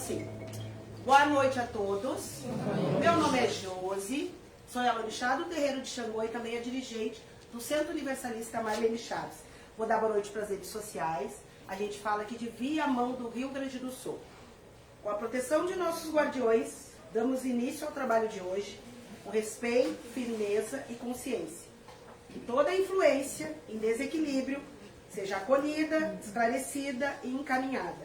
assim. Boa noite a todos. Meu nome é Josi, sou a orixá do terreiro de Xangô e também a dirigente do Centro Universalista Marlene Chaves. Vou dar boa noite para as redes sociais. A gente fala aqui de Viamão do Rio Grande do Sul. Com a proteção de nossos guardiões, damos início ao trabalho de hoje com respeito, firmeza e consciência. Que toda influência em desequilíbrio seja acolhida, esclarecida e encaminhada,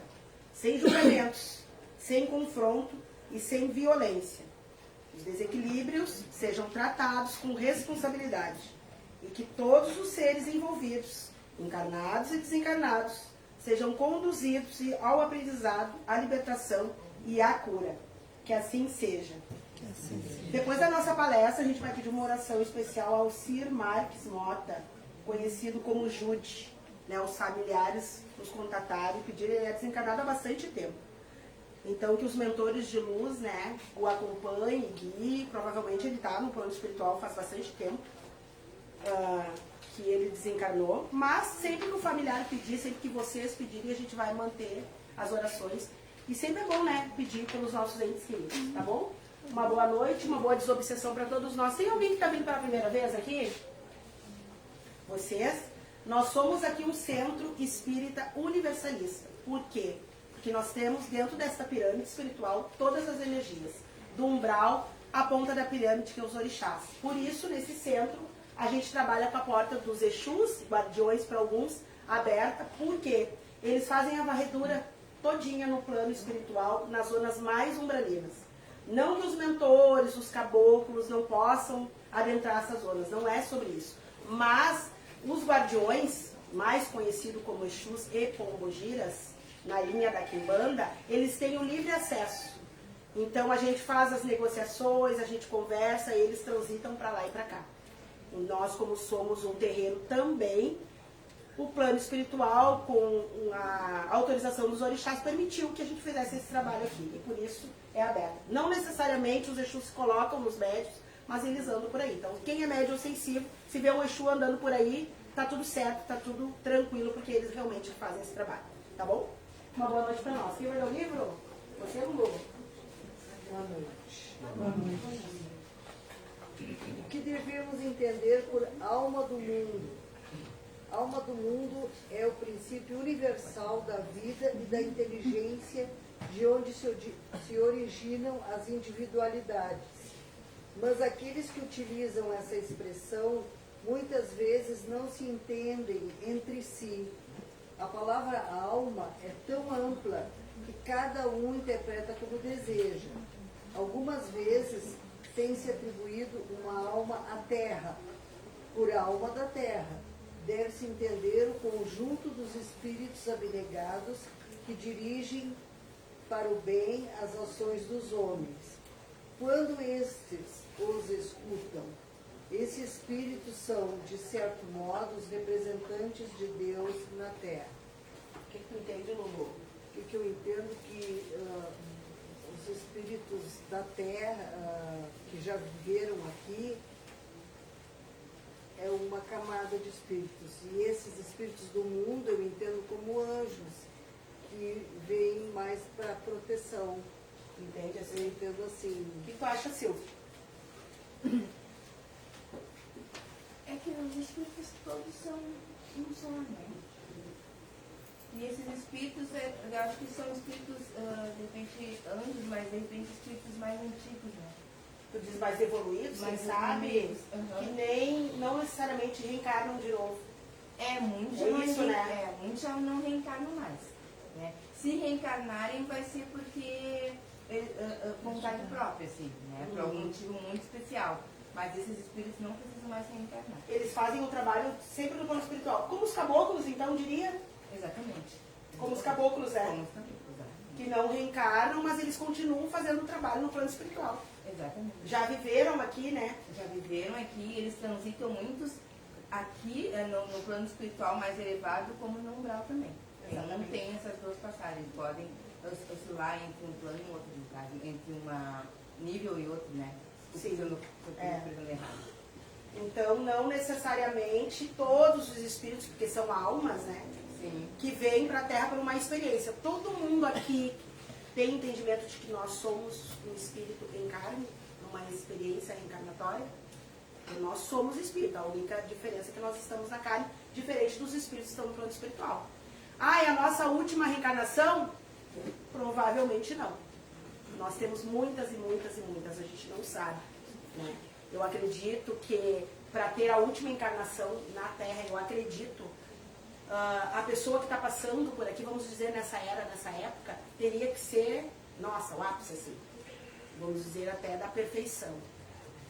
sem julgamentos, sem confronto e sem violência. Os desequilíbrios sejam tratados com responsabilidade e que todos os seres envolvidos, encarnados e desencarnados, sejam conduzidos ao aprendizado, à libertação e à cura. Que assim seja. Depois da nossa palestra, a gente vai pedir uma oração especial ao Cir Marques Mota, conhecido como Jude. Os familiares nos contataram e pediram, ele é desencarnado há bastante tempo. Então, que os mentores de luz, o acompanhem, guiem. Provavelmente ele está no plano espiritual faz bastante tempo que ele desencarnou. Mas sempre que o familiar pedir, sempre que vocês pedirem, a gente vai manter as orações. E sempre é bom, pedir pelos nossos entes queridos, tá bom? Uma boa noite, uma boa desobsessão para todos nós. Tem alguém que está vindo pela primeira vez aqui? Vocês? Nós somos aqui um centro espírita universalista. Por quê? Porque nós temos dentro desta pirâmide espiritual todas as energias, do umbral à ponta da pirâmide, que é os orixás. Por isso, nesse centro, a gente trabalha com a porta dos Exus, guardiões para alguns, aberta. Por quê? Eles fazem a varredura todinha no plano espiritual, nas zonas mais umbralinas. Não que os mentores, os caboclos não possam adentrar essas zonas, não é sobre isso. Mas os guardiões, mais conhecidos como Exus e Pombogiras, na linha da Quimbanda, eles têm o livre acesso. Então a gente faz as negociações, a gente conversa, e eles transitam para lá e para cá. E nós, como somos um terreiro também, o plano espiritual, com a autorização dos orixás, permitiu que a gente fizesse esse trabalho aqui. E por isso é aberto. Não necessariamente os Exus se colocam nos médios, mas eles andam por aí. Então, quem é médium sensível, se vê um Exu andando por aí, tá tudo certo, tá tudo tranquilo, porque eles realmente fazem esse trabalho. Tá bom? Uma boa noite para nós. Quem vai ler o livro? Você, Lulu? Boa noite. Boa noite. O que devemos entender por alma do mundo? Alma do mundo é o princípio universal da vida e da inteligência, de onde se originam as individualidades. Mas aqueles que utilizam essa expressão muitas vezes não se entendem entre si. A palavra alma é tão ampla que cada um interpreta como deseja. Algumas vezes tem-se atribuído uma alma à terra, por alma da terra. Deve-se entender o conjunto dos espíritos abnegados que dirigem para o bem as ações dos homens. Quando estes os escutam, esses espíritos são, de certo modo, os representantes de Deus na Terra. O que tu entende, Lulu? O que eu entendo que os espíritos da Terra, que já viveram aqui, é uma camada de espíritos. E esses espíritos do mundo eu entendo como anjos, que vêm mais para proteção. Entende? Assim? Eu entendo assim. O que tu acha, Silvia? É que os espíritos todos são um só, né? E esses espíritos, eu acho que são espíritos, de repente, anjos, mas de repente espíritos mais antigos, né? Tu diz mais evoluídos, Mais quem sabe, evoluídos, uhum. que não necessariamente reencarnam de novo. Muitos É isso, né? muitos já não reencarnam mais. Né? Se reencarnarem, vai ser porque vontade própria, assim, né? Por algum motivo muito especial. Mas esses espíritos não precisam mais reencarnar. Eles fazem o trabalho sempre no plano espiritual. Como os caboclos, então, diria? Exatamente. Como os caboclos, Como os caboclos, exatamente. que não reencarnam, mas eles continuam fazendo o trabalho no plano espiritual. Exatamente. Já viveram aqui, né? Já viveram aqui, eles transitam muitos aqui no plano espiritual mais elevado, como no umbral também. Não tem essas duas passagens, podem oscilar entre um plano e outro, no caso, entre um nível e outro, né? Sim. Se eu estou errado. Então, não necessariamente todos os espíritos, porque são almas, né? Sim. Que vêm para a Terra por uma experiência. Todo mundo aqui tem entendimento de que nós somos um espírito em carne, uma experiência reencarnatória. E nós somos espírito, a única diferença é que nós estamos na carne, diferente dos espíritos que estão no plano espiritual. Ah, é a nossa última reencarnação? Provavelmente não. Nós temos muitas e muitas e muitas, a gente não sabe, né? Eu acredito que para ter a última encarnação na Terra, eu acredito, a pessoa que está passando por aqui, vamos dizer, nessa era, nessa época, teria que ser, nossa, o ápice, assim, vamos dizer, até da perfeição.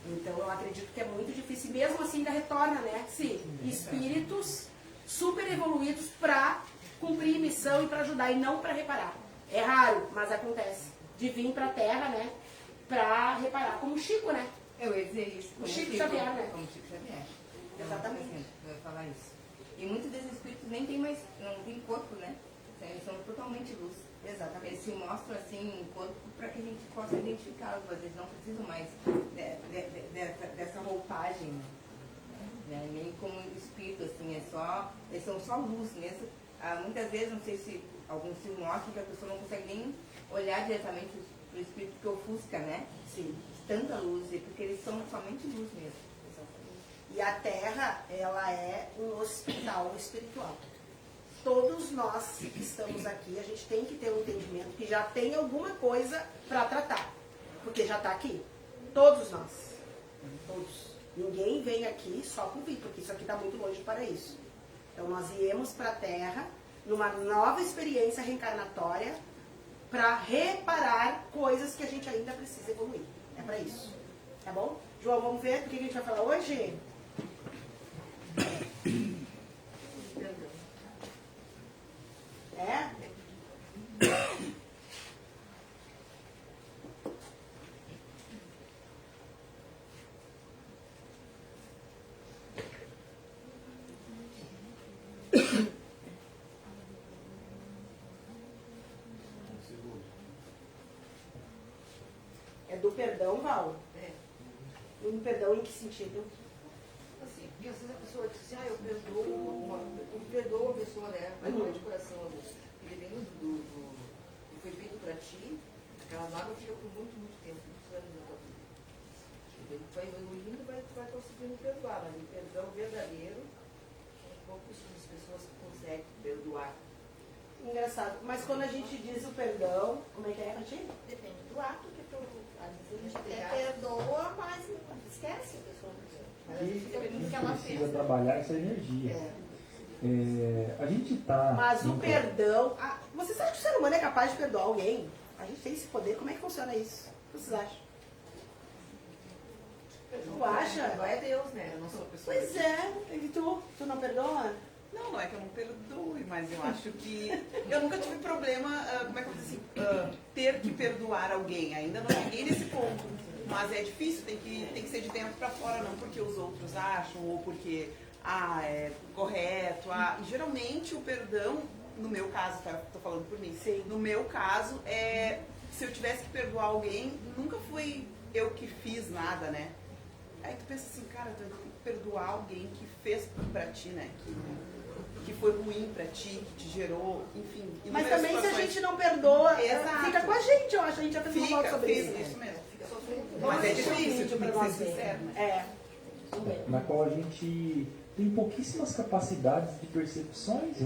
Então, eu acredito que é muito difícil, mesmo assim ainda retorna, né? Sim, espíritos super evoluídos para cumprir missão e para ajudar, e não para reparar. É raro, mas acontece, de vir para a Terra, né, para reparar, como o Chico, né? Eu ia dizer isso. O Chico Xavier, né? Como Chico Xavier. Exatamente. Eu ia falar isso. E muitos desses espíritos nem tem mais, não tem corpo, né? Eles são totalmente luz. Exatamente. Eles se mostram assim em corpo para que a gente possa identificá-los. Às vezes não precisam mais dessa roupagem, né? Nem como espírito, assim, eles são só luz mesmo. Muitas vezes, não sei se alguns se mostram que a pessoa não consegue nem olhar diretamente para o espírito que ofusca, né? Sim. Tanta luz, porque eles são somente luz mesmo. E a Terra, ela é um hospital espiritual. Todos nós que estamos aqui, a gente tem que ter um entendimento que já tem alguma coisa para tratar. Porque já está aqui. Todos nós. Todos. Ninguém vem aqui só por vir, porque isso aqui está muito longe para isso. Então nós viemos para a Terra numa nova experiência reencarnatória para reparar coisas que a gente ainda precisa evoluir. É para isso. Tá bom? João, vamos ver do que a gente vai falar hoje? É? É do perdão, Val? É. Um perdão em que sentido? Assim, porque às vezes a pessoa diz assim, eu perdoo a pessoa, né? Mas não é de coração, porque dependendo do que foi feito pra ti, aquela mágoa fica por muito, muito tempo, muitos anos na tua vida. Ele vai evoluindo e vai conseguindo perdoar, mas o perdão verdadeiro, pouquíssimas pessoas conseguem perdoar. Engraçado. Mas quando a gente diz o perdão, como é que é, Ratinho? Depende do ato que tu. Às vezes a gente até perdoa, mas esquece a pessoa. Mas a gente fica vendo o que ela precisa fez. trabalhar essa energia. A gente está... Mas o perdão... vocês acham que o ser humano é capaz de perdoar alguém? A gente tem esse poder. Como é que funciona isso? O que vocês acham? Tu acha? Não é Deus, né? Eu não sou uma pessoa. Pois é. E tu não perdoa? Não é que eu não perdoe, mas eu acho que eu nunca tive problema, como é que eu vou dizer assim, ter que perdoar alguém. Ainda não cheguei nesse ponto. Mas é difícil, tem que ser de dentro para fora, não porque os outros acham ou porque é correto. E geralmente o perdão, no meu caso, tá? Tô falando por mim. Sim. No meu caso, se eu tivesse que perdoar alguém, nunca fui eu que fiz nada, né? Aí tu pensa assim, cara, tu tem que perdoar alguém que fez pra ti, né? Que foi ruim pra ti, que te gerou, enfim. Mas também se a gente não perdoa, Exato. fica com a gente, eu acho. A gente já fez uma volta sobre isso. Isso mesmo. Fica sofrendo. Mas é difícil, vídeo tu tem pra que nós ser ver. sincero, né? Na qual a gente tem pouquíssimas capacidades de percepções.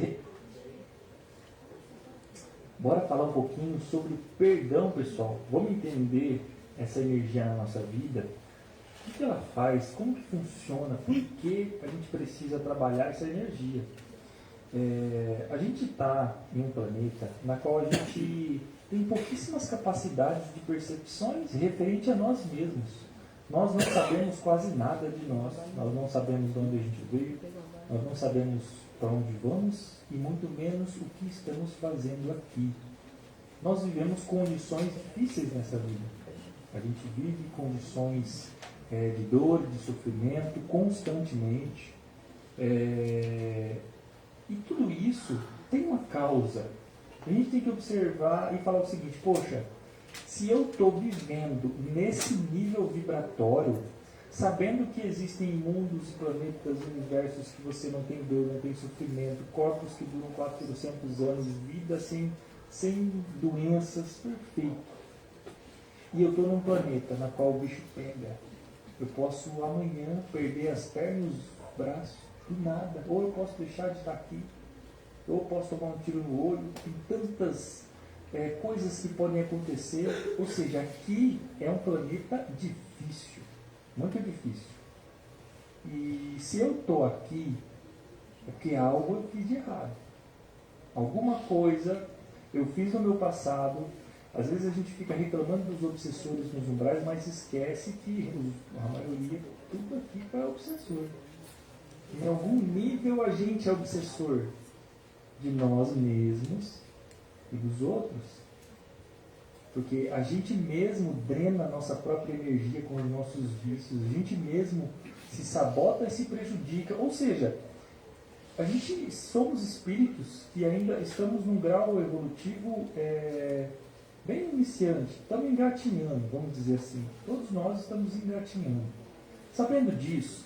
Bora falar um pouquinho sobre perdão, pessoal. Vamos entender essa energia na nossa vida. O que ela faz? Como que funciona? Por que a gente precisa trabalhar essa energia? A gente está em um planeta na qual a gente tem pouquíssimas capacidades de percepções referente a nós mesmos. Nós não sabemos quase nada de nós. Nós não sabemos de onde a gente veio. Nós não sabemos para onde vamos e muito menos o que estamos fazendo aqui. Nós vivemos condições difíceis nessa vida. A gente vive condições de dor, de sofrimento constantemente. E tudo isso tem uma causa. A gente tem que observar e falar o seguinte, poxa, se eu estou vivendo nesse nível vibratório, sabendo que existem mundos, planetas, universos que você não tem dor, não tem sofrimento, corpos que duram 400 anos, vida sem sem doenças, perfeito. E eu estou num planeta na qual o bicho pega. Eu posso amanhã perder as pernas, os braços, do nada. Ou eu posso deixar de estar aqui. Ou eu posso tomar um tiro no olho. Tem tantas coisas que podem acontecer. Ou seja, aqui é um planeta difícil. Muito difícil. E se eu estou aqui, é porque algo eu fiz de errado. Alguma coisa eu fiz no meu passado. Às vezes a gente fica reclamando dos obsessores nos umbrais, mas esquece que a maioria, tudo aqui é obsessor. Em algum nível a gente é obsessor de nós mesmos e dos outros. Porque a gente mesmo drena a nossa própria energia com os nossos vícios, a gente mesmo se sabota e se prejudica. Ou seja, a gente somos espíritos que ainda estamos num grau evolutivo bem iniciante, estamos engatinhando, vamos dizer assim. Todos nós estamos engatinhando. Sabendo disso,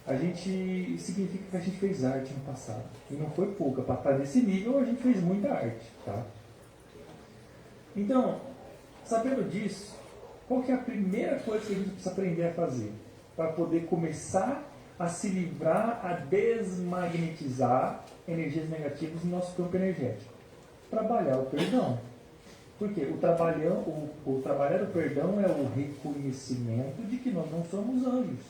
a gente significa que a gente fez arte no passado. E não foi pouca. Para estar nesse nível, a gente fez muita arte. Tá? Então, sabendo disso, qual que é a primeira coisa que a gente precisa aprender a fazer? Para poder começar a se livrar, a desmagnetizar energias negativas no nosso campo energético. Trabalhar o perdão. Porque o trabalhar o perdão é o reconhecimento de que nós não somos anjos.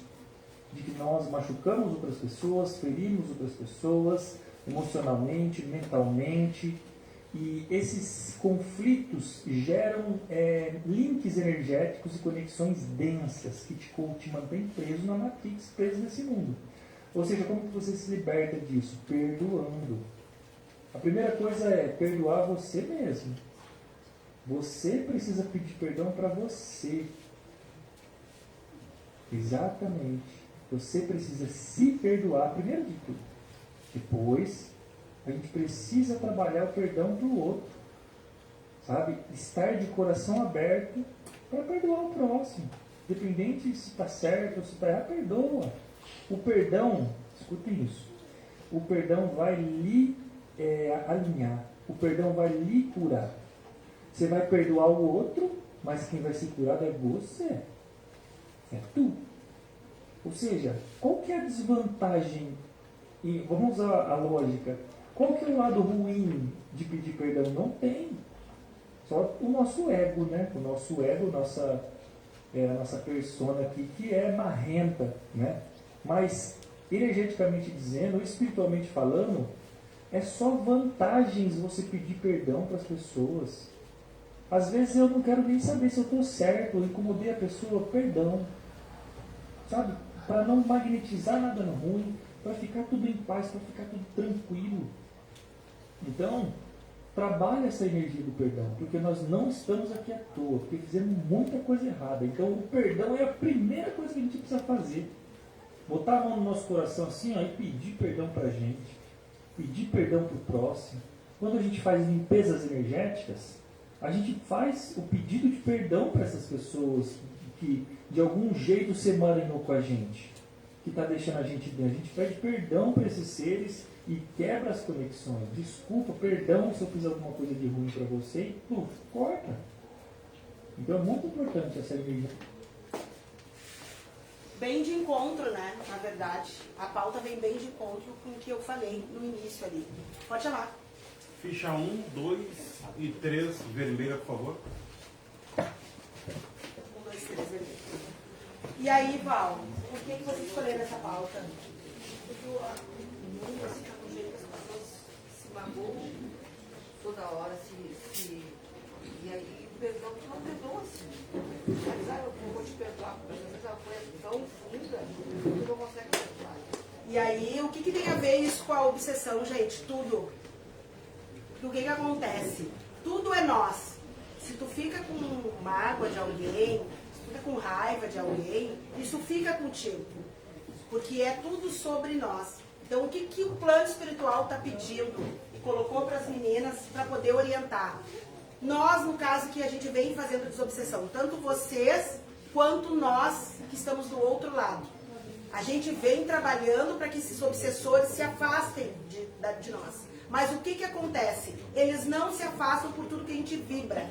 De que nós machucamos outras pessoas, ferimos outras pessoas, emocionalmente, mentalmente. E esses conflitos geram links energéticos e conexões densas que te mantêm preso na Matrix, preso nesse mundo. Ou seja, como que você se liberta disso? Perdoando. A primeira coisa é perdoar você mesmo. Você precisa pedir perdão para você. Exatamente. Você precisa se perdoar primeiro de tudo. Depois, a gente precisa trabalhar o perdão para o outro. Sabe? Estar de coração aberto para perdoar o próximo. Independente se está certo ou se está errado, perdoa. O perdão, escutem isso, o perdão vai lhe alinhar. O perdão vai lhe curar. Você vai perdoar o outro, mas quem vai ser curado é você. É tu. Ou seja, qual que é a desvantagem? E vamos usar a lógica. Qual que é o lado ruim de pedir perdão? Não tem. Só o nosso ego, né? O nosso ego, a nossa persona aqui, que é marrenta, né? Mas, energeticamente dizendo, espiritualmente falando, é só vantagens você pedir perdão para as pessoas. Às vezes eu não quero nem saber se eu estou certo, eu incomodei a pessoa, perdão. Sabe? Para não magnetizar nada no ruim, para ficar tudo em paz, para ficar tudo tranquilo. Então, trabalhe essa energia do perdão, porque nós não estamos aqui à toa, porque fizemos muita coisa errada. Então, o perdão é a primeira coisa que a gente precisa fazer. Botar a mão no nosso coração assim, ó, e pedir perdão para a gente. Pedir perdão para o próximo. Quando a gente faz limpezas energéticas, a gente faz o pedido de perdão para essas pessoas que de algum jeito se emaranhou com a gente, que está deixando a gente dentro. A gente pede perdão para esses seres e quebra as conexões. Desculpa, perdão se eu fiz alguma coisa de ruim para você e corta. Então é muito importante essa energia. Bem de encontro, né? Na verdade, a pauta vem bem de encontro com o que eu falei no início ali. Pode chamar. Ficha 1, 2 e 3, vermelha, por favor. 1, 2, 3, vermelho. E aí, Val, por que você escolheu essa pauta? Porque o mundo assim, tá com jeito que as pessoas se magoam toda hora, e aí o perdão tu não perdoa assim. Mas eu vou te perdoar, porque às vezes ela foi tão funda que tu não consegue perdoar. E aí, o que tem a ver isso com a obsessão, gente? Tudo. O que acontece? Tudo é nós. Se tu fica com mágoa de alguém, se tu fica com raiva de alguém, isso fica contigo. Porque é tudo sobre nós. Então, o que o plano espiritual está pedindo e colocou para as meninas para poder orientar? Nós, no caso que a gente vem fazendo desobsessão, tanto vocês quanto nós que estamos do outro lado. A gente vem trabalhando para que esses obsessores se afastem de nós. Mas o que acontece? Eles não se afastam por tudo que a gente vibra.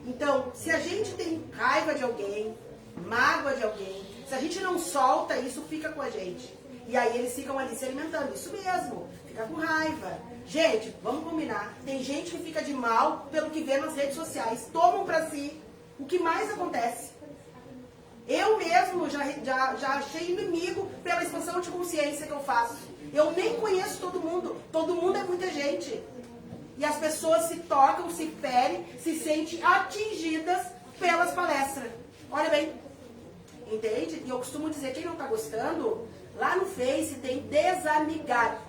Então, se a gente tem raiva de alguém, mágoa de alguém, se a gente não solta, isso fica com a gente. E aí eles ficam ali se alimentando. Isso mesmo, fica com raiva. Gente, vamos combinar. Tem gente que fica de mal pelo que vê nas redes sociais. Tomam pra si. O que mais acontece? Eu mesmo já achei inimigo pela expansão de consciência que eu faço. Eu nem conheço todo mundo. Todo mundo é muita gente. E as pessoas se tocam, se ferem, se sentem atingidas pelas palestras. Olha bem. Entende? E eu costumo dizer, quem não está gostando, lá no Face tem desamigar.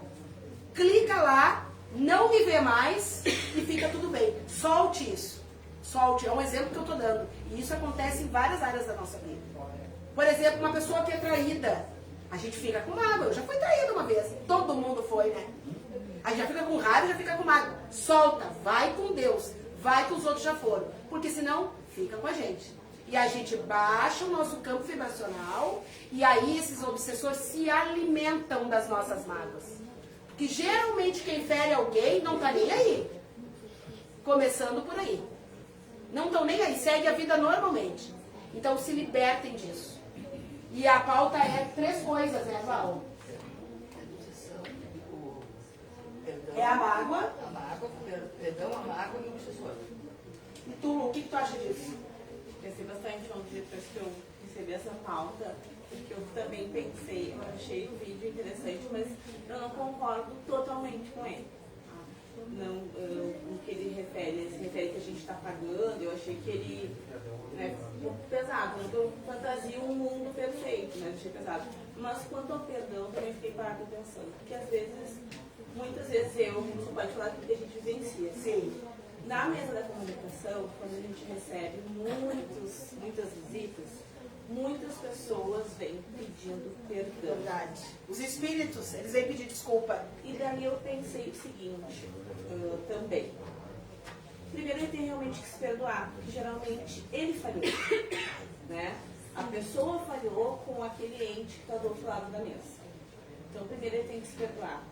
Clica lá, não me vê mais e fica tudo bem. Solte isso. Solte. É um exemplo que eu estou dando. E isso acontece em várias áreas da nossa vida. Por exemplo, uma pessoa que é traída. A gente fica com mágoa. Eu já fui traída uma vez. Todo mundo foi, né? A gente já fica com raiva e já fica com mágoa. Solta. Vai com Deus. Vai que os outros já foram. Porque senão, fica com a gente. E a gente baixa o nosso campo vibracional. E aí esses obsessores se alimentam das nossas mágoas. Porque geralmente quem fere alguém não tá nem aí. Começando por aí. Não estão nem aí. Segue a vida normalmente. Então se libertem disso. E a pauta é 3 coisas, né, Val? É a mágoa. A mágoa, perdão, a mágoa e o obsessor. E tu, o que tu acha disso? Pensei bastante ontem, depois que eu recebi essa pauta, porque eu também pensei, eu achei o vídeo interessante, mas eu não concordo totalmente com ele. Não, o que ele se refere que a gente está pagando, eu achei que ele é um pouco pesado. Não eu fantasio um mundo perfeito, mas achei pesado. Mas quanto ao perdão, também fiquei parada pensando, porque às vezes, muitas vezes você pode falar que a gente vivencia. Sim. Na mesa da comunicação, quando a gente recebe muitas visitas, muitas pessoas vêm pedindo perdão. Verdade. Os espíritos, eles vêm pedir desculpa. E daí eu pensei o seguinte, também. Primeiro ele tem realmente que se perdoar, porque geralmente ele falhou, né? A pessoa falhou com aquele ente que está do outro lado da mesa. Então primeiro ele tem que se perdoar.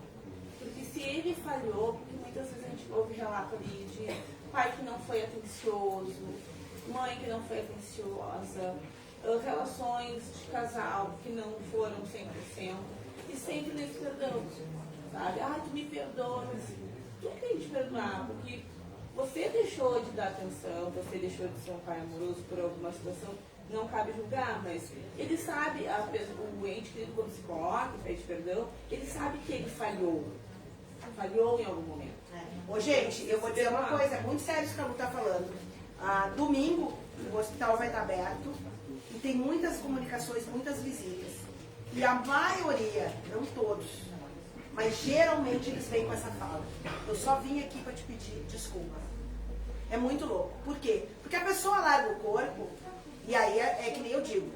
Porque se ele falhou, porque muitas vezes a gente ouve relato ali de pai que não foi atencioso, mãe que não foi atenciosa, relações de casal que não foram 100%, e sempre nesse perdão, sabe? Ah, tu me perdoa, mas tu tem que te perdoar, porque você deixou de dar atenção, você deixou de ser um pai amoroso por alguma situação, não cabe julgar, mas ele sabe, o ente querido quando se coloca, pede perdão, ele sabe que ele falhou em algum momento. Ô, gente, eu vou dizer uma coisa, é muito sério isso que a Lu está falando. Domingo, o hospital vai estar aberto e tem muitas comunicações, muitas visitas. E a maioria, não todos, mas geralmente eles vêm com essa fala. Eu só vim aqui para te pedir desculpa. É muito louco. Por quê? Porque a pessoa larga o corpo, e aí é que nem eu digo,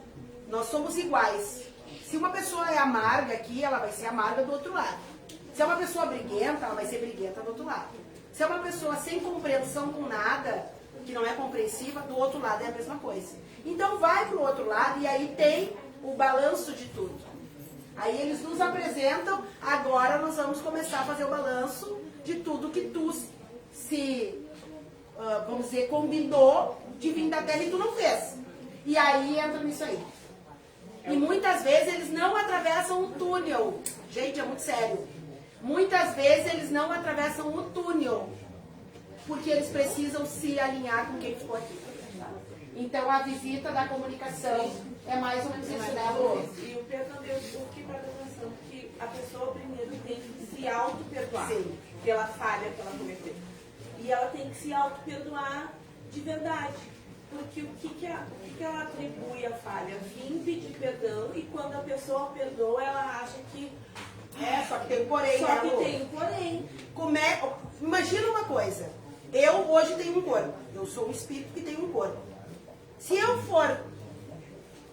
nós somos iguais. Se uma pessoa é amarga aqui, ela vai ser amarga do outro lado. Se é uma pessoa briguenta, ela vai ser briguenta do outro lado. Se é uma pessoa sem compreensão com nada, que não é compreensiva, do outro lado é a mesma coisa. Então vai pro outro lado e aí tem o balanço de tudo. Aí eles nos apresentam, agora nós vamos começar a fazer o balanço de tudo que tu vamos dizer, combinou de vir da Terra e tu não fez. E aí entra nisso aí. E muitas vezes eles não atravessam o túnel. Gente, é muito sério. Muitas vezes eles não atravessam o túnel, porque eles precisam se alinhar com quem ficou aqui. Então a visita da comunicação é mais ou menos isso, né, Lu? E o perdão, o que presta atenção, que a pessoa primeiro tem que se auto-perdoar pela falha que ela cometeu. E ela tem que se auto-perdoar de verdade. Porque o que ela atribui à falha? Vim pedir perdão e quando a pessoa perdoa, ela acha que só que tem um porém, só né, que Lu? tem um porém. Imagina uma coisa. Eu hoje tenho um corpo. Eu sou um espírito que tem um corpo. Se eu for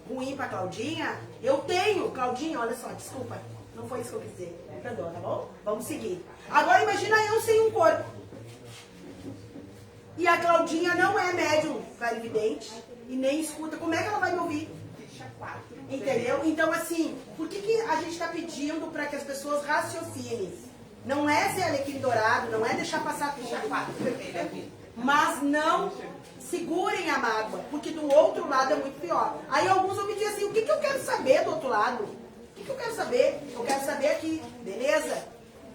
ruim pra Claudinha, eu tenho. Claudinha, olha só, desculpa. Não foi isso que eu quis dizer. Me perdoa, tá bom? Vamos seguir. Agora imagina eu sem um corpo. E a Claudinha não é médium clarividente e nem escuta. Como é que ela vai me ouvir? Entendeu? Então, assim, por que a gente está pedindo para que as pessoas raciocinem? Não é ser alecrim dourado, não é deixar passar tudo. Mas não segurem a mágoa, porque do outro lado é muito pior. Aí alguns vão me dizer assim, o que eu quero saber do outro lado? O que eu quero saber? Eu quero saber aqui, beleza?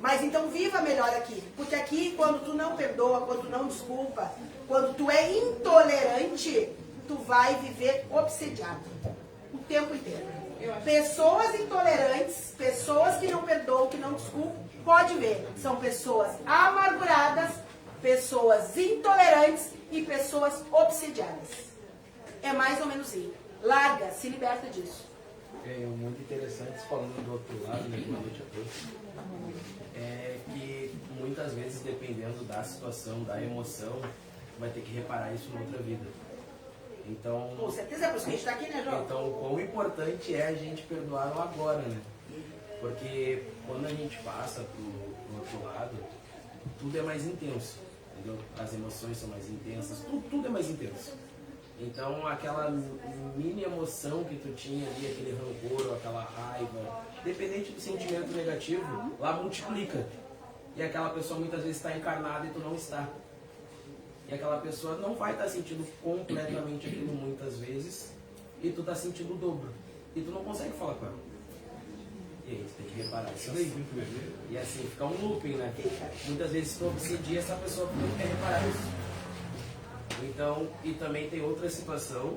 Mas então viva melhor aqui. Porque aqui, quando tu não perdoa, quando tu não desculpa, quando tu é intolerante, tu vai viver obsediado. O tempo inteiro. Pessoas intolerantes, pessoas que não perdoam, que não desculpam, pode ver, são pessoas amarguradas, pessoas intolerantes e pessoas obsediadas. É mais ou menos isso. Larga, se liberta disso. É muito interessante, falando do outro lado, né, boa noite a todos, é que muitas vezes, dependendo da situação, da emoção, vai ter que reparar isso em outra vida. Então, Com certeza, é por isso que a gente está aqui, né, João? então, quão importante é a gente perdoar o agora, né? Porque quando a gente passa pro outro lado, tudo é mais intenso, entendeu? As emoções são mais intensas, tudo é mais intenso. Então, aquela mini emoção que tu tinha ali, aquele rancor, aquela raiva, dependente do sentimento negativo, lá multiplica. E aquela pessoa muitas vezes está encarnada e tu não está. E aquela pessoa não vai estar sentindo completamente aquilo muitas vezes, e tu está sentindo o dobro. E tu não consegue falar com ela. E aí, tu tem que reparar isso aí. E assim, fica um looping, né? Muitas vezes tu obsedia essa pessoa porque não quer reparar isso. Então, e também tem outra situação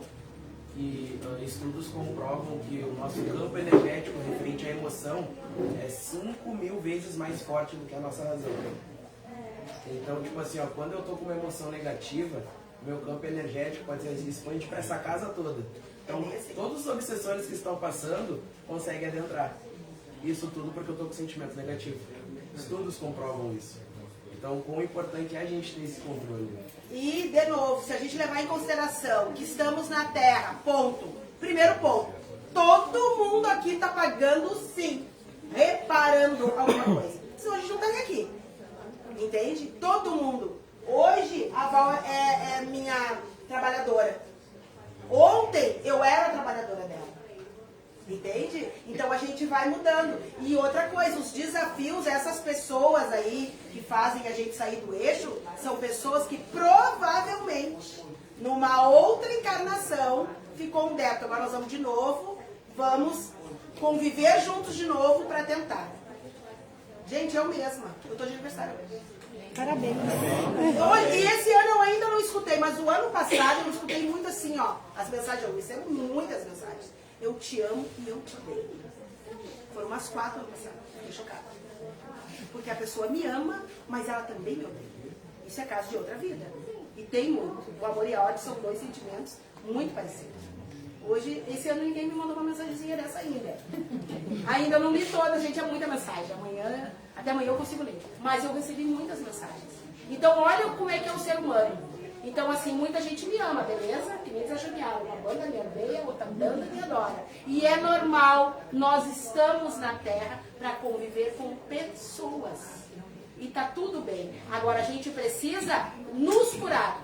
que estudos comprovam que o nosso campo energético referente à emoção é 5.000 vezes mais forte do que a nossa razão. Então, tipo assim, ó, quando eu tô com uma emoção negativa, meu campo energético pode ser expande para essa casa toda. Então, todos os obsessores que estão passando conseguem adentrar. Isso tudo porque eu tô com sentimento negativo. Estudos comprovam isso. Então, o quão importante é a gente ter esse controle. E, de novo, se a gente levar em consideração que estamos na Terra, ponto. Primeiro ponto. Todo mundo aqui está pagando sim, reparando alguma coisa. Senão a gente não estaria aqui. Entende? Todo mundo. Hoje, a Val é minha trabalhadora. Ontem, eu era trabalhadora dela. Entende? Então a gente vai mudando. E outra coisa, os desafios, essas pessoas aí que fazem a gente sair do eixo, são pessoas que provavelmente, numa outra encarnação, ficou um débito. Agora nós vamos de novo, vamos conviver juntos de novo para tentar. Gente, eu mesma. Eu tô de aniversário hoje. Parabéns. E esse ano eu ainda não escutei, mas o ano passado eu escutei muito assim, ó. As mensagens, eu recebo muitas mensagens. Eu te amo e eu te odeio. Foram umas 4 anos passadas. Fiquei chocada. Porque a pessoa me ama, mas ela também me odeia. Isso é caso de outra vida. E tem muito. O amor e a ódio são 2 sentimentos muito parecidos. Hoje, esse ano ninguém me mandou uma mensagenzinha dessa ainda. Ainda eu não li toda, gente, é muita mensagem. Até amanhã eu consigo ler. Mas eu recebi muitas mensagens. Então, olha como é que é o ser humano. Então, assim, muita gente me ama, beleza? Que nem desajamiaram. Uma banda me odeia, outra banda me adora. E é normal, nós estamos na Terra para conviver com pessoas. E tá tudo bem. Agora, a gente precisa nos curar.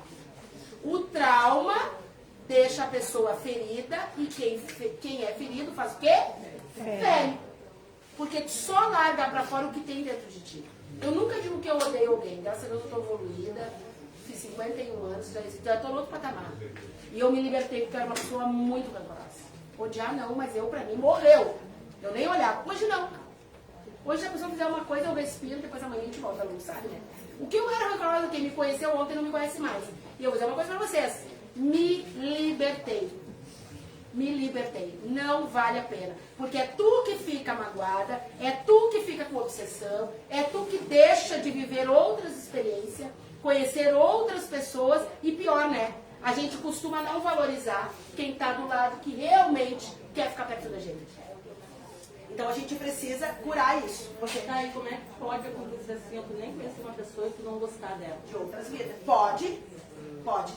O trauma deixa a pessoa ferida e quem é ferido faz o quê? Fere. Porque tu só larga para fora o que tem dentro de ti. Eu nunca digo que eu odeio alguém. Graças a Deus eu estou evoluída. Fiz 51 anos, já estou no outro patamar. E eu me libertei porque eu era uma pessoa muito rancorosa. Odiar não, mas eu, pra mim, morreu. Eu nem olhava. Hoje não. Hoje se a pessoa fizer uma coisa, eu respiro, depois amanhã a gente volta a luz, sabe, né? O que eu era rancorosa, quem me conheceu ontem não me conhece mais. E eu vou dizer uma coisa pra vocês. Me libertei. Me libertei. Não vale a pena. Porque é tu que fica magoada, é tu que fica com obsessão, é tu que deixa de viver outras experiências, conhecer outras pessoas e pior, né? A gente costuma não valorizar quem está do lado que realmente quer ficar perto da gente. Então a gente precisa curar isso. Você tá aí, como é que pode acontecer assim? Eu nem conheço uma pessoa e tu não gostar dela. De outras vidas. Pode. Pode.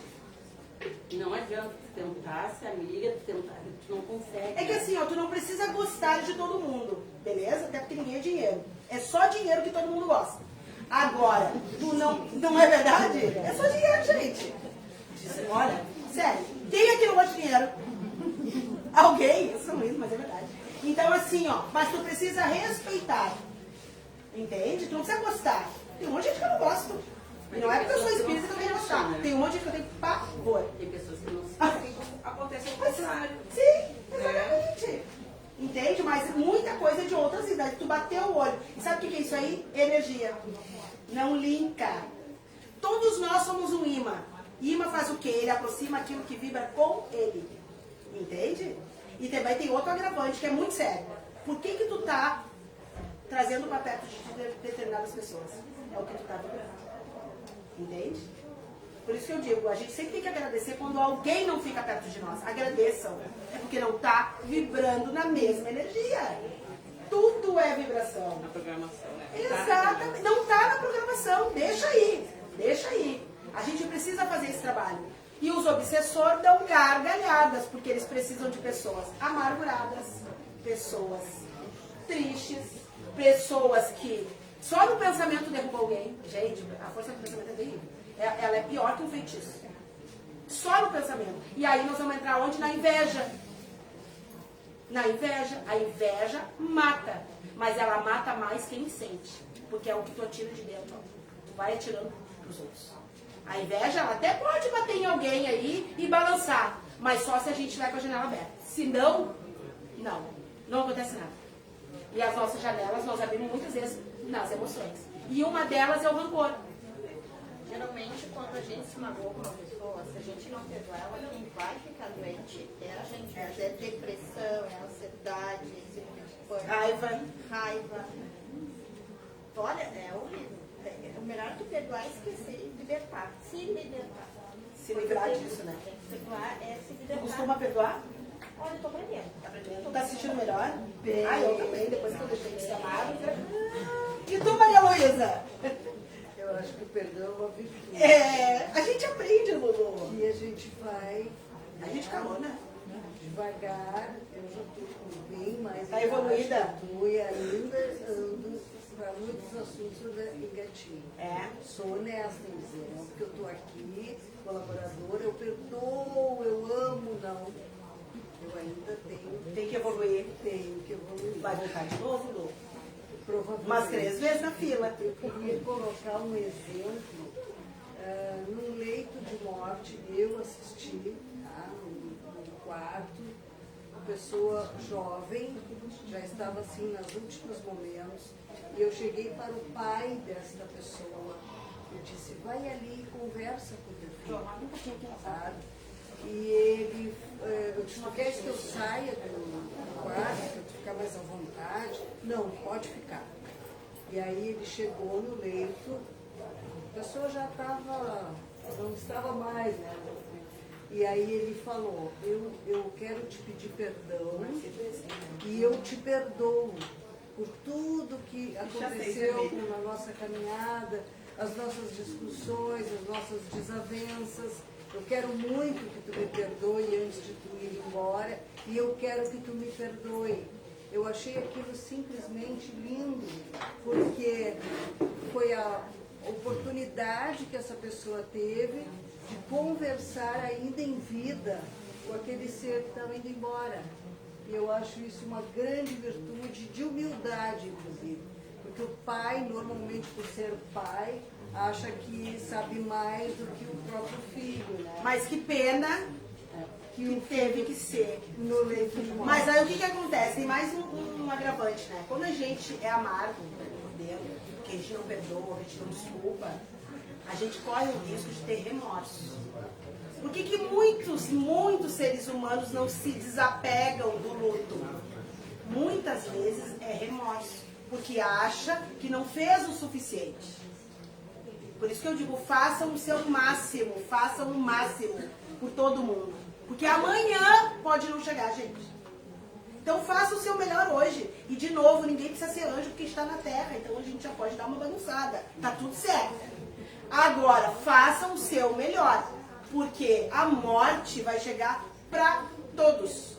Não adianta tu tentar ser amiga, tu não consegue. É que assim, ó, tu não precisa gostar de todo mundo, beleza? Até porque ninguém é dinheiro. É só dinheiro que todo mundo gosta. Agora, tu não é verdade? É só dinheiro, gente. Olha, sério, quem aqui não gosta de dinheiro? Alguém? Eu sou isso, mas é verdade. Então assim, ó, mas tu precisa respeitar. Entende? Tu não precisa gostar. Tem um monte de gente que eu não gosto. E não é porque eu sou espírita que eu tenho que gostar. Tem um monte de gente que eu tenho pavor. Tem pessoas que não sabem como acontece o contrário. Sim, exatamente. Entende? Mas muita coisa de outras vidas. Tu bateu o olho. E sabe o que é isso aí? Energia. Não linka. Todos nós somos um imã. Imã faz o quê? Ele aproxima aquilo que vibra com ele. Entende? E também tem outro agravante que é muito sério. Por que tu tá trazendo para perto de determinadas pessoas? É o que tu tá vibrando. Entende? Por isso que eu digo, a gente sempre tem que agradecer quando alguém não fica perto de nós. Agradeçam. É porque não está vibrando na mesma energia. Tudo é vibração. Na programação, né? Exatamente. Não está na programação. Deixa aí. Deixa aí. A gente precisa fazer esse trabalho. E os obsessores dão gargalhadas, porque eles precisam de pessoas amarguradas, pessoas tristes, pessoas que só no pensamento derrubam alguém. Gente, a força do pensamento é terrível. Ela é pior que um feitiço. Só no pensamento. E aí nós vamos entrar onde? Na inveja. Na inveja. A inveja mata. Mas ela mata mais quem sente. Porque é o que tu atira de dentro. Tu vai atirando pros outros. A inveja, ela até pode bater em alguém aí e balançar. Mas só se a gente estiver com a janela aberta. Se não, não. Não acontece nada. E as nossas janelas nós abrimos muitas vezes nas emoções. E uma delas é o rancor. Geralmente, quando a gente se magoa com uma pessoa, se a gente não perdoar ela, quem vai ficar doente é a gente. É depressão, é ansiedade, raiva. Olha, é horrível. O melhor tu perdoar é esquecer e libertar. Se libertar. Se livrar disso, né? Tem que perdoar, é se Tu libertar. costuma perdoar? Olha, eu tô aprendendo. Tá aprendendo? Tu tá se sentindo melhor? Ah, eu também. Depois que eu deixei de ser amado. E tu, Maria Luísa? Eu acho que o perdão é uma virtude. A gente aprende, Lulu. E a gente vai. A gente calou, né? Devagar, eu já estou bem mais. Tá evoluída? E ainda ando para muitos assuntos negativos. Sou honesta em dizer, não porque eu estou aqui, colaboradora, eu perdoo, eu amo, não. Eu ainda tenho. Tem que evoluir. Tenho que evoluir. Vai voltar de novo, Lu? Provavelmente. Umas 3 vezes na fila. Eu queria colocar um exemplo. Num leito de morte, eu assisti, tá, no quarto, uma pessoa jovem, já estava assim nos últimos momentos, e eu cheguei para o pai desta pessoa. Eu disse, vai ali e conversa com o teu filho. Sabe? E ele, eu disse, tu queres que eu saia do quarto, para tu ficar mais à vontade? Não, pode ficar. E aí ele chegou no leito, a pessoa já estava, não estava mais, né? E aí ele falou, eu quero te pedir perdão e eu te perdoo por tudo que aconteceu na nossa caminhada, as nossas discussões, as nossas desavenças. Eu quero muito que tu me perdoe antes de tu ir embora e eu quero que tu me perdoe. Eu achei aquilo simplesmente lindo, porque foi a oportunidade que essa pessoa teve de conversar ainda em vida com aquele ser que estava indo embora. E eu acho isso uma grande virtude de humildade, inclusive. Porque o pai, normalmente por ser pai, acha que sabe mais do que o próprio filho, né? Mas que pena que teve que ser. No leito de morte. Mas aí o que acontece? Tem mais um agravante, né? Quando a gente é amargo por dentro, que a gente não perdoa, a gente não desculpa, a gente corre o risco de ter remorso. Por que muitos seres humanos não se desapegam do luto? Muitas vezes é remorso, porque acha que não fez o suficiente. Por isso que eu digo, façam o seu máximo, façam o máximo por todo mundo. Porque amanhã pode não chegar, gente. Então faça o seu melhor hoje. E de novo, ninguém precisa ser anjo porque está na terra. Então a gente já pode dar uma bagunçada. Tá tudo certo. Agora, façam o seu melhor. Porque a morte vai chegar para todos.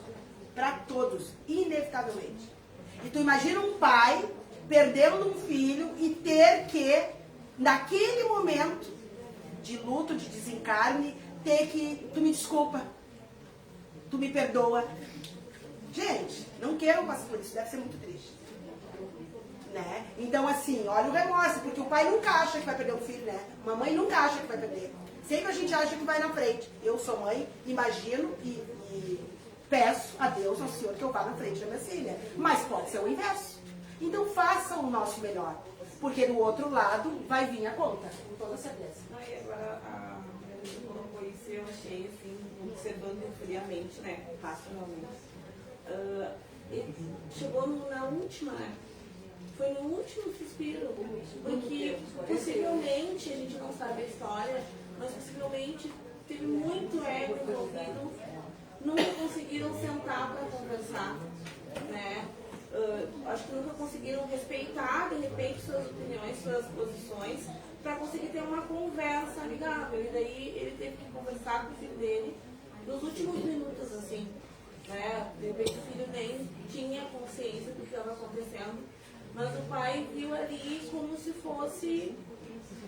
Para todos. Inevitavelmente. E tu imagina um pai perdendo um filho e ter que, naquele momento de luto, de desencarne, ter que, tu me desculpa, tu me perdoa. Gente, não quero passar por isso, deve ser muito triste. Né? Então, assim, olha o remorso, porque o pai nunca acha que vai perder o filho, né? Mamãe nunca acha que vai perder. Sempre a gente acha que vai na frente. Eu sou mãe, imagino e peço a Deus, ao Senhor, que eu vá na frente da minha filha. Mas pode ser o inverso. Então, façam o nosso melhor. Porque do outro lado vai vir a conta, com toda certeza. Aí agora a Maria colocou isso e eu achei assim, observando friamente, né? Racionalmente. Chegou na última, né? Foi no último suspiro, porque possivelmente, a gente não sabe a história, mas possivelmente teve muito ego envolvido, nunca conseguiram sentar para conversar, né? Acho que nunca conseguiram respeitar, de repente, suas opiniões, suas posições, para conseguir ter uma conversa amigável. E daí ele teve que conversar com o filho dele nos últimos minutos, assim, né? De repente o filho nem tinha consciência do que estava acontecendo, mas o pai viu ali como se fosse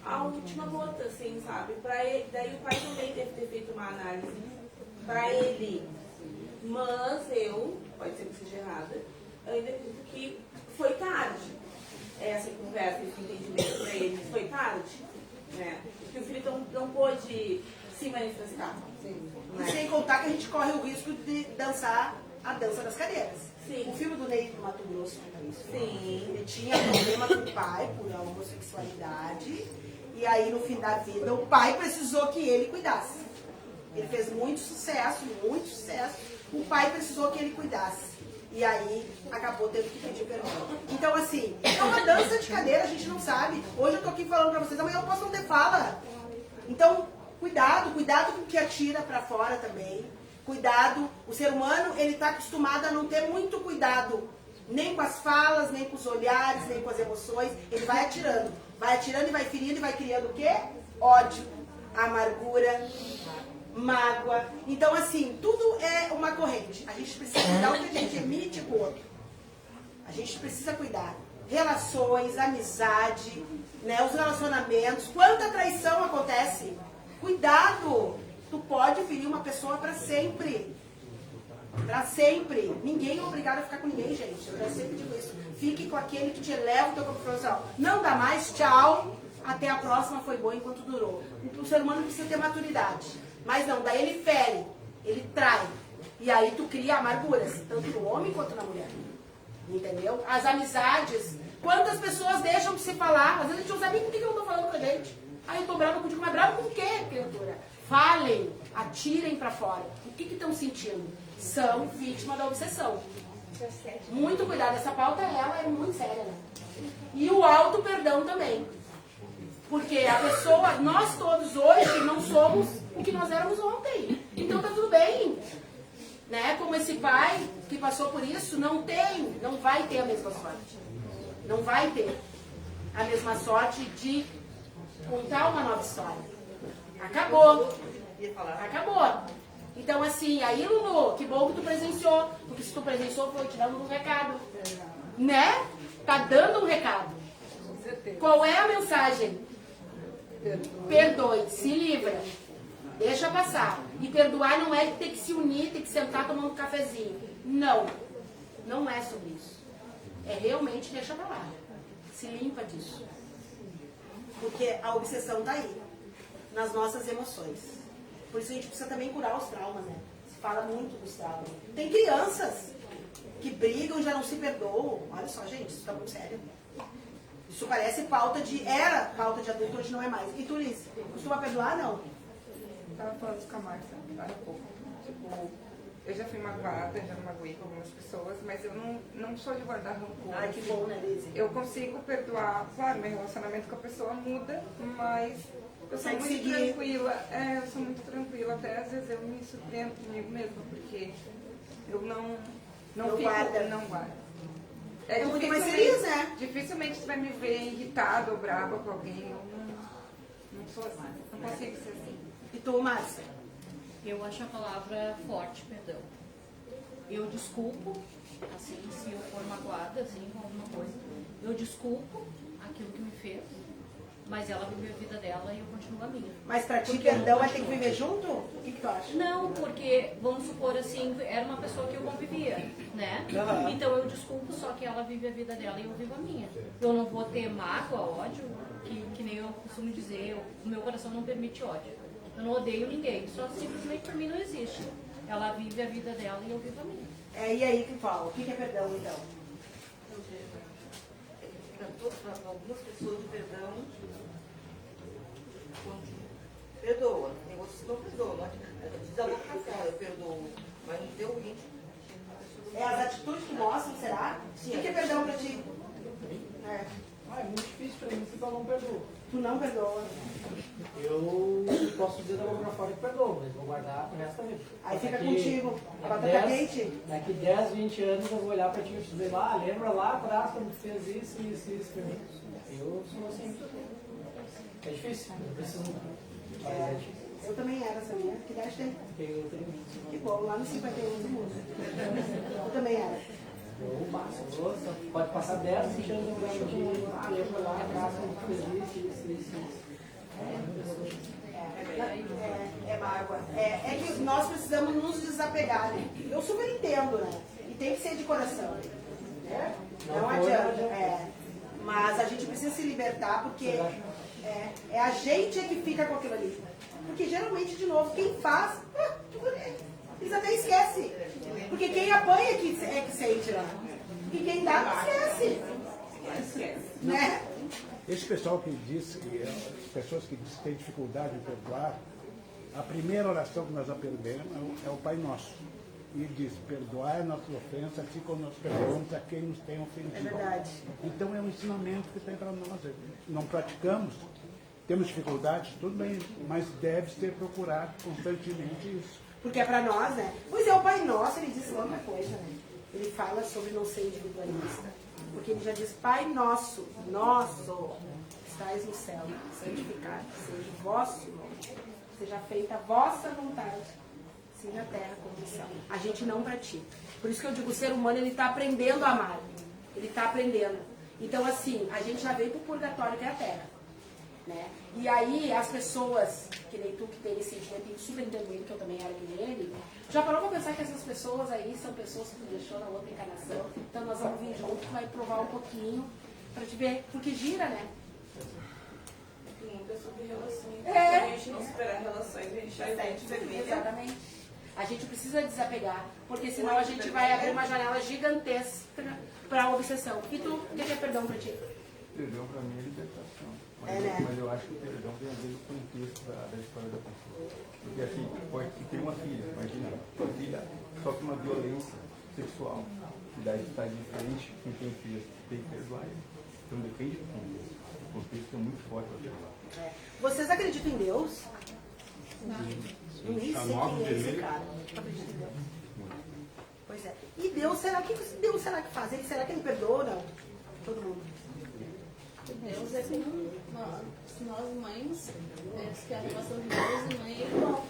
a última gota, assim, sabe? Daí o pai também deve ter feito uma análise para ele. Mas eu, pode ser que seja errada, eu ainda acredito que foi tarde essa conversa, esse entendimento para ele. Foi tarde, né? Que o filho não pôde se manifestar. E sem contar que a gente corre o risco de dançar a dança das cadeiras. Sim. O filme do Ney do Mato Grosso conta isso. Sim. Ele tinha problema com o pai por homossexualidade. E aí, no fim da vida, o pai precisou que ele cuidasse. Ele fez muito sucesso, muito sucesso. O pai precisou que ele cuidasse. E aí, acabou tendo que pedir perdão. Então, assim, é uma dança de cadeira, a gente não sabe. Hoje eu tô aqui falando pra vocês, amanhã eu posso não ter fala. Então, cuidado com o que atira pra fora também. Cuidado, o ser humano, ele tá acostumado a não ter muito cuidado. Nem com as falas, nem com os olhares, nem com as emoções. Ele vai atirando e vai ferindo e vai criando o quê? Ódio, amargura, mágoa. Então, assim, tudo é uma corrente. A gente precisa cuidar o que a gente emite com o outro. A gente precisa cuidar. Relações, amizade, né, os relacionamentos. Quanta traição acontece? Cuidado! Tu pode ferir uma pessoa para sempre. Para sempre. Ninguém é obrigado a ficar com ninguém, gente. Eu já sempre digo isso. Fique com aquele que te eleva o teu profissional. Não dá mais, tchau. Até a próxima, foi boa enquanto durou. O ser humano precisa ter maturidade. Mas não, daí ele fere, ele trai. E aí tu cria amarguras, tanto no homem quanto na mulher. Entendeu? As amizades. Quantas pessoas deixam de se falar? Às vezes a gente não sabe nem por que eu não tô falando com a gente. Aí eu tô brava contigo, mas brava com o quê, criatura? Falem, atirem pra fora. O que estão sentindo? São vítimas da obsessão. Muito cuidado, essa pauta ela é muito séria, né? E o auto perdão também. Porque a pessoa, nós todos hoje não somos o que nós éramos ontem. Então tá tudo bem. Né? Como esse pai que passou por isso, não vai ter a mesma sorte. Não vai ter a mesma sorte de contar uma nova história. Acabou. Acabou. Então, assim, aí, Lulu, que bom que tu presenciou. Porque se tu presenciou, foi te dando um recado. Né? Tá dando um recado. Qual é a mensagem? Perdoe, se livra. Deixa passar. E perdoar não é ter que se unir, ter que sentar tomando um cafezinho. Não. Não é sobre isso. É realmente deixa pra lá. Se limpa disso. Porque a obsessão tá aí. Nas nossas emoções. Por isso a gente precisa também curar os traumas, né? Se fala muito dos traumas. Tem crianças que brigam e já não se perdoam. Olha só, gente, isso tá muito sério. Isso parece era pauta de adulto, hoje não é mais. E tu, Liz, costuma perdoar, não? Eu tava falando com a Marcia agora há pouco. Tipo, eu já fui magoada, já me magoei com algumas pessoas, mas eu não sou de guardar rancor. Ai, que bom, né, Liz? Eu consigo perdoar, claro, meu relacionamento com a pessoa muda, mas eu sou muito tranquila. Eu sou muito tranquila, até às vezes eu me surpreendo comigo mesma, porque eu não guardo. É muito mais feliz, né? Dificilmente você vai me ver irritada ou brava com alguém. Eu não sou assim, não consigo ser assim. E tu, Márcia? Eu acho a palavra forte, perdão. Eu desculpo, assim, se eu for magoada, assim, com alguma coisa. Eu desculpo aquilo que me fez, Mas ela viveu a vida dela e eu continuo a minha. Mas pra ti, perdão, vai ter que viver junto? O que tu acha? Não, porque, vamos supor assim, era uma pessoa que eu convivia, né? Aham. Então eu desculpo, só que ela vive a vida dela e eu vivo a minha. Eu não vou ter mágoa, ódio, que nem eu costumo dizer, o meu coração não permite ódio. Eu não odeio ninguém, só simplesmente pra mim não existe. Ela vive a vida dela e eu vivo a minha. E aí que fala? O que é perdão, então? Para algumas pessoas o perdão perdoa. Tem outros que não perdoam. Diz a boca pra fora, eu perdoo. Mas no teu íntimo. É as atitudes que mostram, será? O que é perdão pra ti? É muito difícil pra mim, porque eu não perdoo. Tu não perdoa. Eu posso dizer da boca pra fora que perdoo, mas vou guardar pro resto da vida. Aí fica Daqui- contigo. A daqui batata 10 quente. Daqui 10, 20 anos eu vou olhar pra ti e dizer, lembra lá atrás quando tu fez isso pra mim. Eu sou assim. É difícil, eu preciso. Mas é difícil. Eu também era, sabia? Que idade tem? Eu tenho 20. Que bom, lá no 51 do mundo. Eu também era. Eu passo, pode passar 10, 20 anos eu lembro de lembra lá atrás quando tu fez isso. É mágoa. É que nós precisamos nos desapegar, né? Eu super entendo, né? E tem que ser de coração. Né? Não adianta. Mas a gente precisa se libertar porque é a gente que fica com aquilo ali. Porque geralmente, de novo, quem faz, eles até esquecem. Porque quem apanha é que sente lá. E quem dá, não esquece. Né? Esse pessoal que diz que as pessoas que dizem que têm dificuldade em perdoar, a primeira oração que nós aprendemos é o Pai Nosso. E diz, perdoai nossas ofensas, assim como nós perdoamos a quem nos tem ofendido. É verdade. Então é um ensinamento que tem para nós. Não praticamos, temos dificuldades, tudo bem, mas deve ser procurado constantemente isso. Porque é pra nós, né? Pois é, o Pai Nosso, ele diz outra coisa, né? Ele fala sobre não ser individualista. Porque ele já diz, Pai Nosso, estais no céu, santificado seja o vosso nome, seja feita a vossa vontade, assim na terra como no céu. A gente não pratica. Por isso que eu digo, o ser humano, ele está aprendendo a amar. Ele está aprendendo. Então, assim, a gente já veio pro purgatório, que é a terra. Né? E aí, as pessoas, que nem tu que tem esse sentimento, tem super entendendo que eu também era que nem ele, já parou pra pensar que essas pessoas aí são pessoas que tu deixou na outra encarnação? Então nós vamos vir junto, vai provar um pouquinho, pra te ver, porque gira, né? Muda sobre relações. É. Se a gente não superar relações, a gente vai ver. Exatamente. A gente precisa desapegar, porque senão a gente vai abrir uma janela gigantesca pra obsessão. E tu, o que é perdão pra ti? Perdão para mim é libertação. Mas eu acho que o perdão tem a ver com o contexto da história da pessoa. Porque assim, pode ter uma filha, imagina, tua filha sofre uma violência sexual, que daí está de frente com quem fez, tem que perdoar ele. Então depende do contexto. O contexto é muito forte para perdoar. Vocês acreditam em Deus? Não. Eu nem sei quem é esse cara. Tu acredita em Deus? Pois é. E Deus, será que Deus faz? Será que ele perdoa ou não? Todo mundo. Deus é como nós mães, penso que a relação de Deus e mãe é igual.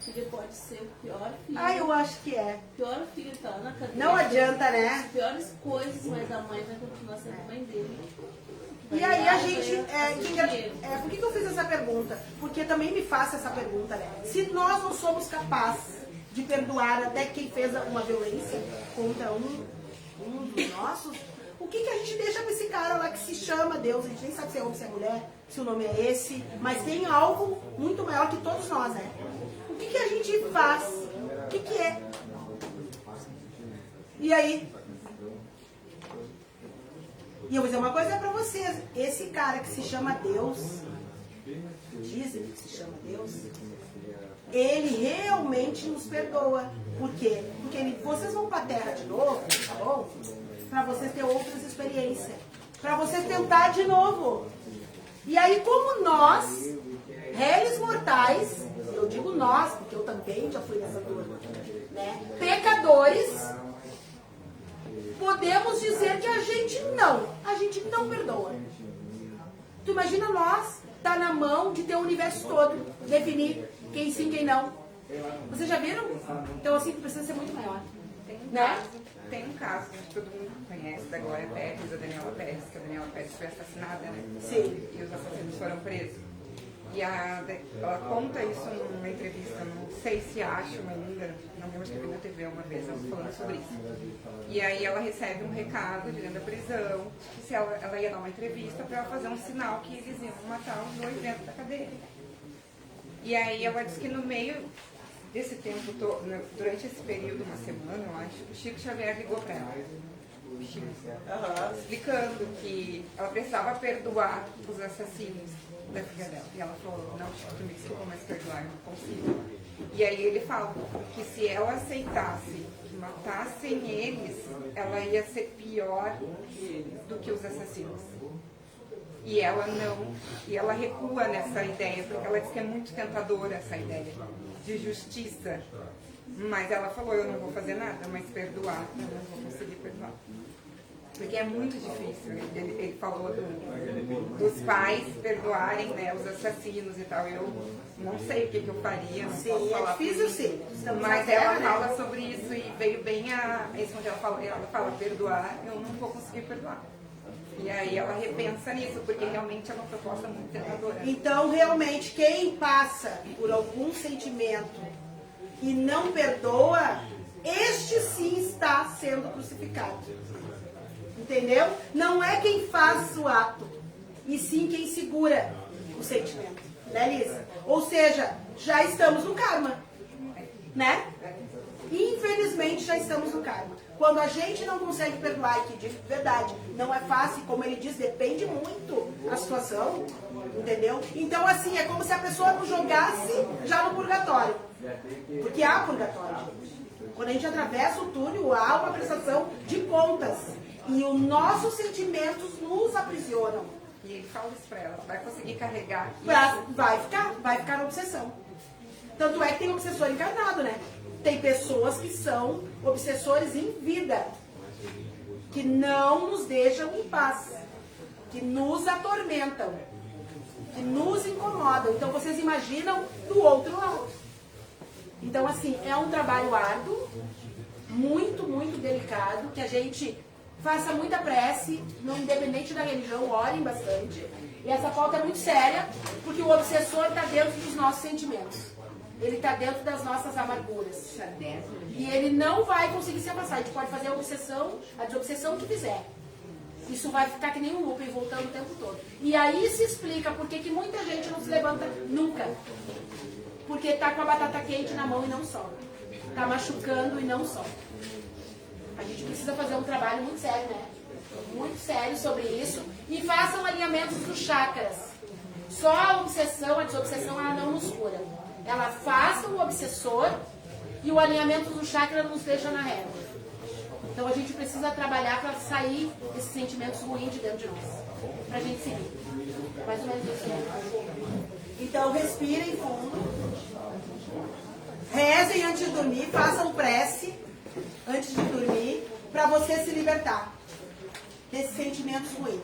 Ele pode ser o pior filho. Eu acho que é. O pior filho está na cadeia. Não adianta, né? As piores coisas, mas a mãe vai continuar sendo mãe dele. E aí a gente. Por que eu fiz essa pergunta? Porque também me faço essa pergunta, né? Se nós não somos capazes de perdoar até quem fez uma violência contra um dos nossos, o que a gente deixa pra esse cara lá que se chama Deus? A gente nem sabe se é homem, se é mulher, se o nome é esse, mas tem algo muito maior que todos nós, né? O que a gente faz? O que é? E aí? E eu vou dizer uma coisa pra vocês. Esse cara que se chama Deus, dizem que se chama Deus, ele realmente nos perdoa. Por quê? Porque vocês vão pra terra de novo, tá bom? Para vocês ter outras experiências, para vocês tentar de novo. E aí, como nós, réis mortais, eu digo nós, porque eu também já fui nessa turma, né? Pecadores, podemos dizer que a gente não perdoa. Tu imagina nós, tá na mão de ter o universo todo, definir quem sim, quem não. Vocês já viram? Então assim, precisa ser muito maior, né? tem um caso que todo mundo conhece da Glória Pérez, da Daniela Pérez, que a Daniela Pérez foi assassinada, né? Sim. E os assassinos foram presos. E ela conta isso numa entrevista, não sei se acham ainda, não lembro, acho que eu vi na TV uma vez, ela falando sobre isso. E aí ela recebe um recado de dentro da prisão, que se ela ia dar uma entrevista para ela fazer um sinal que eles iam matar os dois dentro da cadeia. E aí ela diz que no meio desse tempo, durante esse período, uma semana, eu acho, o Chico Xavier ligou para ela. O Chico, explicando que ela precisava perdoar os assassinos da filha dela. E ela falou, não, Chico, tu me desculpa, mas perdoar eu não consigo. E aí ele fala que se ela aceitasse que matassem eles, ela ia ser pior do que os assassinos. E ela não, e ela recua nessa ideia, porque ela diz que é muito tentadora essa ideia de justiça. Mas ela falou, eu não vou fazer nada, mas perdoar, eu não vou conseguir perdoar. Porque é muito difícil. Ele falou dos pais perdoarem, né, os assassinos e tal. Eu não sei o que eu faria, não sim, posso falar. É difícil, sim. Mas ela fala sobre isso e veio bem isso quando ela fala perdoar, eu não vou conseguir perdoar. E aí ela repensa nisso, porque realmente é uma proposta muito tentadora. Então, realmente, quem passa por algum sentimento e não perdoa, este sim está sendo crucificado. Entendeu? Não é quem faz o ato, e sim quem segura o sentimento. Né, Lisa? Ou seja, já estamos no karma. Né? Infelizmente, já estamos no karma. Quando a gente não consegue perdoar, e que de verdade não é fácil, como ele diz, depende muito a situação, entendeu? Então, assim, é como se a pessoa nos jogasse já no purgatório. Porque há purgatório. Quando a gente atravessa o túnel, há uma prestação de contas. E os nossos sentimentos nos aprisionam. E ele fala isso pra ela, vai conseguir carregar. Vai ficar na obsessão. Tanto é que tem obsessor encarnado, né? Tem pessoas que são obsessores em vida, que não nos deixam em paz, que nos atormentam, que nos incomodam. Então vocês imaginam do outro lado. Então, assim, é um trabalho árduo, muito, muito delicado, que a gente faça muita prece, independente da religião, orem bastante. E essa pauta é muito séria, porque o obsessor está dentro dos nossos sentimentos. Ele está dentro das nossas amarguras. E ele não vai conseguir se afastar. A gente pode fazer a desobsessão que fizer. Isso vai ficar que nem um loop, voltando o tempo todo. E aí se explica por que muita gente não se levanta nunca. Porque está com a batata quente na mão e não solta. Está machucando e não solta. A gente precisa fazer um trabalho muito sério, né? Muito sério sobre isso. E façam alinhamentos dos chakras. Só a obsessão, a desobsessão, ela não nos cura. Ela afasta o obsessor e o alinhamento do chakra nos deixa na régua. Então a gente precisa trabalhar para sair desses sentimentos ruins de dentro de nós. Pra gente seguir. Mais ou menos isso. Então respirem fundo. Rezem antes de dormir. Façam prece antes de dormir. Para você se libertar desses sentimentos ruins.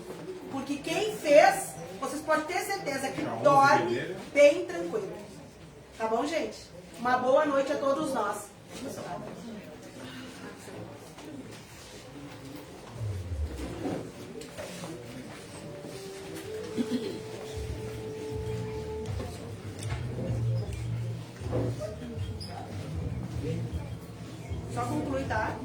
Porque quem fez, vocês podem ter certeza que dorme bem tranquilo. Tá bom, gente? Uma boa noite a todos nós. Só conclui, tá?